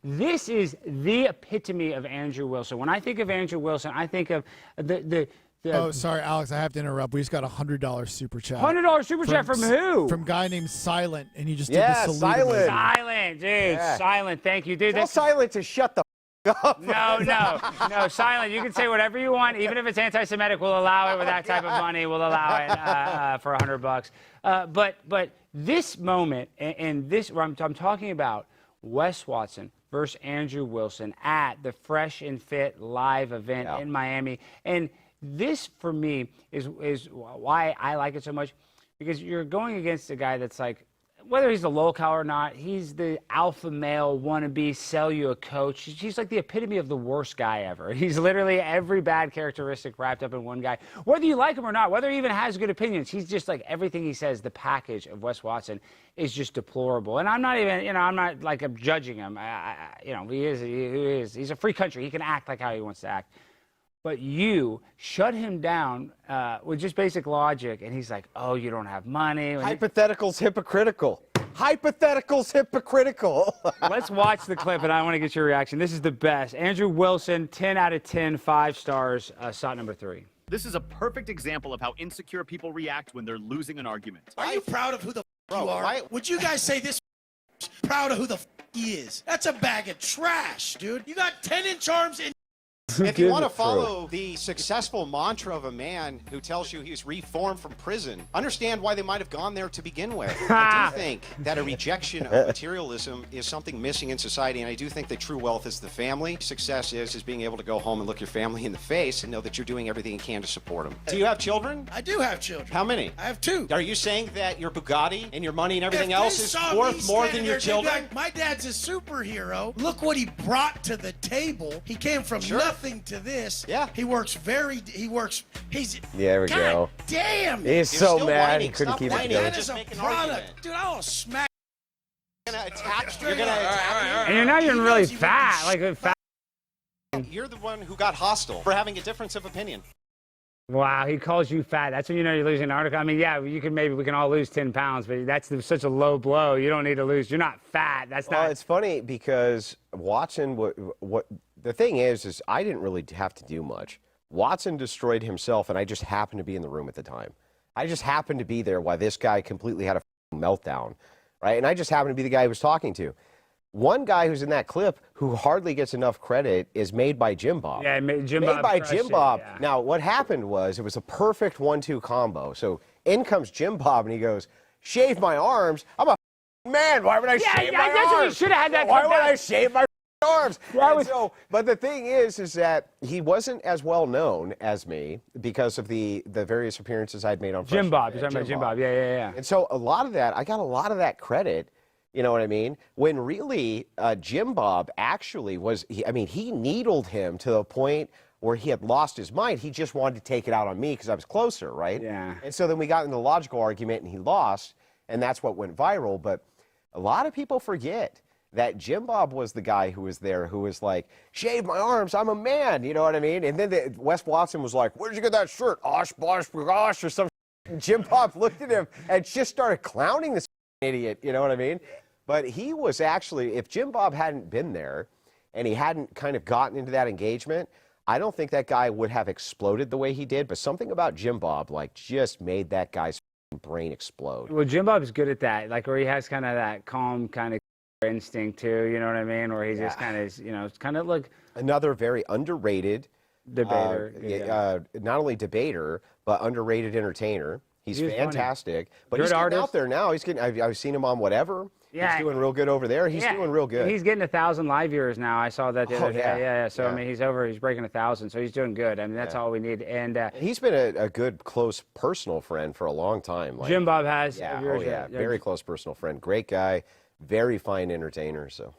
this is the epitome of Andrew Wilson. When I think of Andrew Wilson, I think of the Oh, sorry, Alex, I have to interrupt. We just got a $100 super chat. $100 super chat from who? From a guy named Silent, and he just Yeah, did the salute Silent. emoji. Silent, dude. Yeah. Silent. Thank you, dude. Tell Silent to shut the up. No, Silent. You can say whatever you want, even if it's anti-Semitic. We'll allow it with that type of money. We'll allow it for $100. But this moment and this, I'm talking about Wes Watson versus Andrew Wilson at the Fresh and Fit live event in Miami, and this for me is why I like it so much, because you're going against a guy that's like, whether he's a lolcow or not, he's the alpha male wannabe, sell you a coach. He's like the epitome of the worst guy ever. He's literally every bad characteristic wrapped up in one guy. Whether you like him or not, whether he even has good opinions, he's just like everything he says, the package of Wes Watson is just deplorable. And I'm not even, I'm not like I'm judging him. He is. He's a free country. He can act like how he wants to act. But you shut him down with just basic logic, and he's like, oh, you don't have money. Hypothetical's hypocritical. Hypothetical's hypocritical. Let's watch the clip, and I want to get your reaction. This is the best. Andrew Wilson, 10 out of 10, 5 stars, shot number 3. This is a perfect example of how insecure people react when they're losing an argument. Are you proud of who the you are? Would you guys say this proud of who the he is? That's a bag of trash, dude. You got 10-inch arms and if you want to follow the successful mantra of a man who tells you he's reformed from prison, understand why they might have gone there to begin with. I do think that a rejection of materialism is something missing in society, and I do think that true wealth is the family. Success is being able to go home and look your family in the face and know that you're doing everything you can to support them. Do you have children? I do have children. How many? I have 2. Are you saying that your Bugatti and your money and everything If else they is saw worth me more standing than your there, they'd be children? like, my dad's a superhero. Look what he brought to the table. He came from nothing to this. Yeah. He's There we go. Damn. He's so still mad whining. he couldn't Stop keep it whining. going. That is Just a make an product. argument. Dude, I will smack. You're gonna attack. You're gonna attack. And you're not even really fat. You're the one who got hostile for having a difference of opinion. Wow, he calls you fat. That's when you know you're losing an article. I mean, yeah, we can all lose 10 pounds, but that's such a low blow. You don't need to lose. You're not fat. That's not. Well, it's funny because Watson, what the thing is I didn't really have to do much. Watson destroyed himself, and I just happened to be in the room at the time. I just happened to be there while this guy completely had a meltdown, right? And I just happened to be the guy he was talking to. One guy who's in that clip who hardly gets enough credit is Made by Jimbob. Yeah, Jimbob. Made by Jimbob. Yeah. Now, what happened was it was a perfect 1-2 combo. So in comes Jimbob, and he goes, shave my arms. I'm a man. Why would I shave my arms? That's what we should have had that. Why would I shave my arms? But the thing is that he wasn't as well known as me because of the various appearances I'd made on Jimbob. You're talking about Jimbob. Yeah. And so I got a lot of that credit. You know what I mean? When really Jimbob actually was, he needled him to the point where he had lost his mind. He just wanted to take it out on me because I was closer, right? Yeah. And so then we got into the logical argument and he lost, and that's what went viral. But a lot of people forget that Jimbob was the guy who was there who was like, shave my arms, I'm a man, you know what I mean? And then Wes Watson was like, where'd you get that shirt? Osh, bosh, gosh, or some Jimbob looked at him and just started clowning this idiot, you know what I mean? But he was actually, if Jimbob hadn't been there and he hadn't kind of gotten into that engagement, I don't think that guy would have exploded the way he did. But something about Jimbob, like, just made that guy's brain explode. Well, Jimbob's good at that, like where he has kind of that calm kind of instinct too, you know what I mean? Where he just kind of, it's kind of like another very underrated debater. Not only debater, but underrated entertainer. He's fantastic, funny. But Good he's getting artist. out there now. He's getting. I've seen him on whatever. Yeah. He's doing real good over there. He's doing real good. He's getting 1,000 live viewers now. I saw that the other day. Yeah. So I mean, he's breaking 1,000. So he's doing good. I mean, that's all we need. And he's been a good, close, personal friend for a long time. Jimbob has. Very close personal friend. Great guy. Very fine entertainer. So.